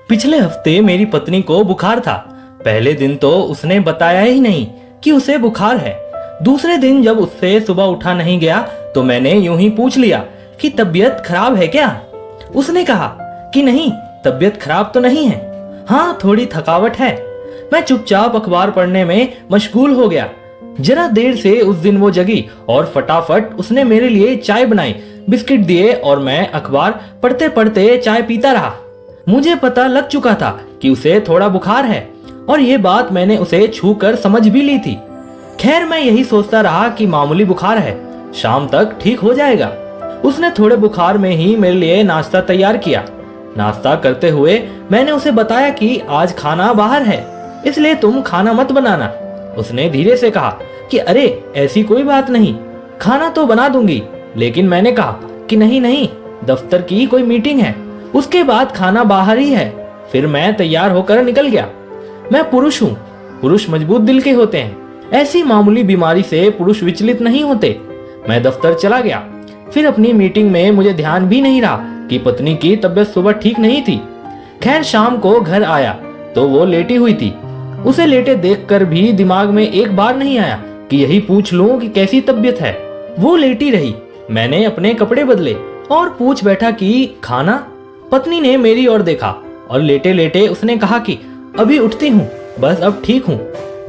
पिछले हफ्ते मेरी पत्नी को बुखार था। पहले दिन तो उसने बताया ही नहीं कि उसे बुखार है। दूसरे दिन जब उससे सुबह उठा नहीं गया तो मैंने यूं ही पूछ लिया कि तबीयत खराब है क्या। उसने कहा कि नहीं, तबीयत खराब तो नहीं है, हाँ थोड़ी थकावट है। मैं चुपचाप अखबार पढ़ने में मशगूल हो गया। जरा देर से उस दिन वो जगी और फटाफट उसने मेरे लिए चाय बनाई, बिस्किट दिए और मैं अखबार पढ़ते पढ़ते चाय पीता रहा। मुझे पता लग चुका था कि उसे थोड़ा बुखार है और ये बात मैंने उसे छू कर समझ भी ली थी। खैर मैं यही सोचता रहा कि मामूली बुखार है, शाम तक ठीक हो जाएगा। उसने थोड़े बुखार में ही मेरे लिए नाश्ता तैयार किया। नाश्ता करते हुए मैंने उसे बताया कि आज खाना बाहर है, इसलिए तुम खाना मत बनाना। उसने धीरे से कहा कि अरे ऐसी कोई बात नहीं, खाना तो बना दूंगी। लेकिन मैंने कहा कि नहीं नहीं, दफ्तर की कोई मीटिंग है, उसके बाद खाना बाहर ही है। फिर मैं तैयार होकर निकल गया। मैं पुरुष हूँ, पुरुष मजबूत दिल के होते हैं, ऐसी मामूली बीमारी से पुरुष विचलित नहीं होते। मैं दफ्तर चला गया। फिर अपनी मीटिंग में मुझे ध्यान भी नहीं रहा कि पत्नी की तबीयत सुबह ठीक नहीं थी। खैर शाम को घर आया तो वो लेटी हुई थी। उसे लेटे देखकर भी दिमाग में एक बार नहीं आया कि यही पूछ लूं कि कैसी तबीयत है। वो लेटी रही। मैंने अपने कपड़े बदले और पूछ बैठा कि खाना। पत्नी ने मेरी ओर देखा और लेटे लेटे उसने कहा कि अभी उठती हूँ, बस अब ठीक हूँ।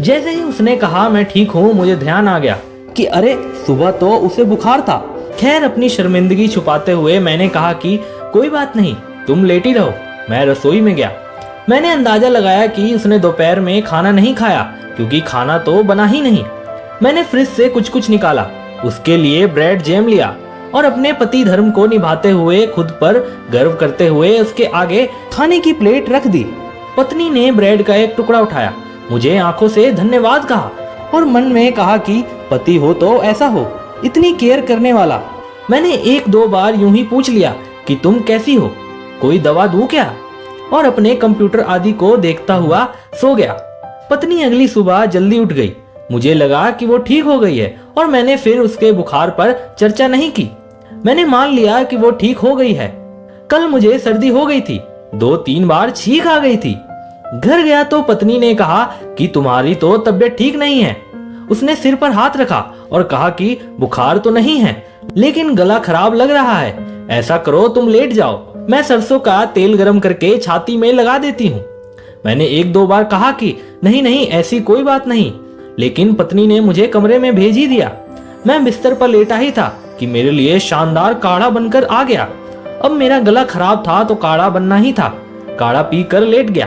जैसे ही उसने कहा मैं ठीक हूँ, मुझे ध्यान आ गया कि अरे सुबह तो उसे बुखार था। खैर अपनी शर्मिंदगी छुपाते हुए मैंने कहा कि कोई बात नहीं, तुम लेटी रहो। मैं रसोई में गया। मैंने अंदाजा लगाया कि उसने दोपहर में खाना नहीं खाया, क्योंकि खाना तो बना ही नहीं। मैंने फ्रिज से कुछ कुछ निकाला, उसके लिए ब्रेड जैम लिया और अपने पति धर्म को निभाते हुए खुद पर गर्व करते हुए उसके आगे खाने की प्लेट रख दी। पत्नी ने ब्रेड का एक टुकड़ा उठाया, मुझे आंखों से धन्यवाद कहा और मन में कहा कि पति हो तो ऐसा हो, इतनी केयर करने वाला। मैंने एक दो बार यूं ही पूछ लिया कि तुम कैसी हो, कोई दवा दूं क्या, और अपने कंप्यूटर आदि को देखता हुआ सो गया। पत्नी अगली सुबह जल्दी उठ गई। मुझे लगा कि वो ठीक हो गई है और मैंने फिर उसके बुखार पर चर्चा नहीं की। मैंने मान लिया कि वो ठीक हो गई है। कल मुझे सर्दी हो गई थी, 2-3 बार छींक आ गई थी। घर गया तो पत्नी ने कहा कि तुम्हारी तो तबीयत ठीक नहीं है। उसने सिर पर हाथ रखा और कहा कि बुखार तो नहीं है, लेकिन गला खराब लग रहा है। ऐसा करो तुम लेट जाओ, मैं सरसों का तेल गरम करके छाती में लगा देती हूँ। मैंने 1-2 बार कहा कि नहीं नहीं ऐसी कोई बात नहीं, लेकिन पत्नी ने मुझे कमरे में भेज ही दिया। मैं बिस्तर पर लेटा ही था कि मेरे लिए शानदार काढ़ा बनकर आ गया। अब मेरा गला खराब था तो काढ़ा बनना ही था। काढ़ा पीकर लेट गया।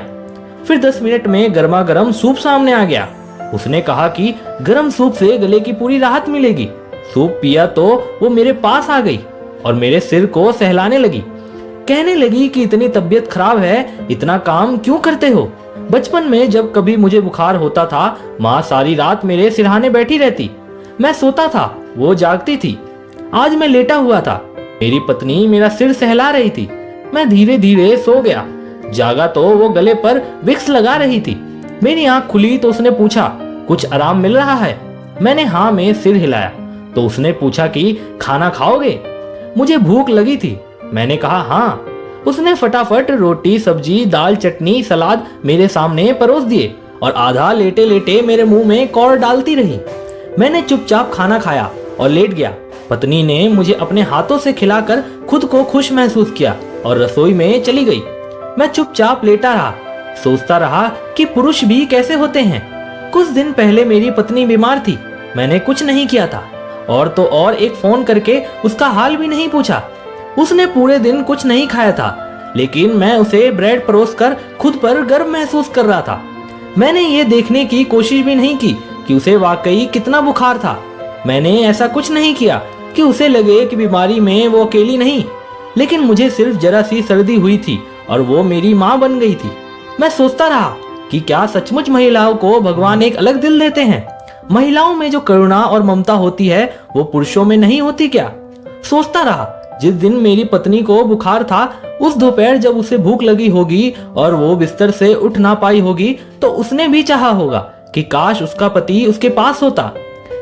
फिर 10 मिनट में गर्मा गर्म सूप सामने आ गया। उसने कहा कि गर्म सूप से गले की पूरी राहत मिलेगी। सूप पिया तो वो मेरे पास आ गई और मेरे सिर को सहलाने लगी। कहने लगी कि इतनी तबीयत खराब है, इतना काम क्यों करते हो। बचपन में जब कभी मुझे बुखार होता था, माँ सारी रात मेरे सिरहाने बैठी रहती। मैं सोता था, वो जागती थी। आज मैं लेटा हुआ था, मेरी पत्नी मेरा सिर सहला रही थी। मैं धीरे धीरे सो गया। जागा तो वो गले पर विक्स लगा रही थी। मेरी आंख खुली तो उसने पूछा कुछ आराम मिल रहा है। मैंने हाँ में सिर हिलाया तो उसने पूछा कि खाना खाओगे। मुझे भूख लगी थी। मैंने कहा हाँ। उसने फटाफट रोटी सब्जी दाल चटनी सलाद मेरे सामने परोस दिए और आधा लेटे लेटे मेरे मुंह में कौर डालती रही। मैंने चुपचाप खाना खाया और लेट गया। पत्नी ने मुझे अपने हाथों से खिलाकर खुद को खुश महसूस किया और रसोई में चली गई। मैं चुपचाप लेटा रहा, सोचता रहा कि पुरुष भी कैसे होते हैं। कुछ दिन पहले मेरी पत्नी बीमार थी, मैंने कुछ नहीं किया था और तो और एक फोन करके उसका हाल भी नहीं पूछा। उसने पूरे दिन कुछ नहीं खाया था, लेकिन मैं उसे ब्रेड परोसकर खुद पर गर्व महसूस कर रहा था। मैंने ये देखने की कोशिश भी नहीं की कि उसे वाकई कितना बुखार था। मैंने ऐसा कुछ नहीं किया कि उसे लगे कि बीमारी में वो अकेली नहीं, लेकिन मुझे सिर्फ जरा सी सर्दी हुई थी और वो मेरी माँ बन गई थी। मैं सोचता रहा कि क्या सचमुच महिलाओं को भगवान एक अलग दिल देते हैं। महिलाओं में जो करुणा और ममता होती है वो पुरुषों में नहीं होती क्या। सोचता रहा जिस दिन मेरी पत्नी को बुखार था, उस दोपहर जब उसे भूख लगी होगी और वो बिस्तर से उठ ना पाई होगी, तो उसने भी चाहा होगा कि काश उसका पति उसके पास होता।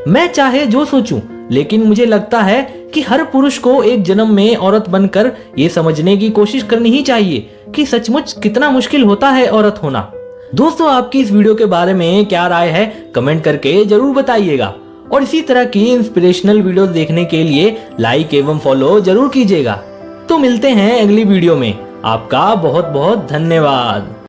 मैं चाहे जो सोचूं, लेकिन मुझे लगता है कि हर पुरुष को एक जन्म में औरत बनकर ये समझने की कोशिश करनी ही चाहिए कि सचमुच कितना मुश्किल होता है औरत होना। दोस्तों, आपकी इस वीडियो के बारे में क्या राय है कमेंट करके जरूर बताइएगा और इसी तरह की इंस्पिरेशनल वीडियोस देखने के लिए लाइक एवं फॉलो जरूर कीजिएगा। तो मिलते हैं अगली वीडियो में। आपका बहुत बहुत धन्यवाद।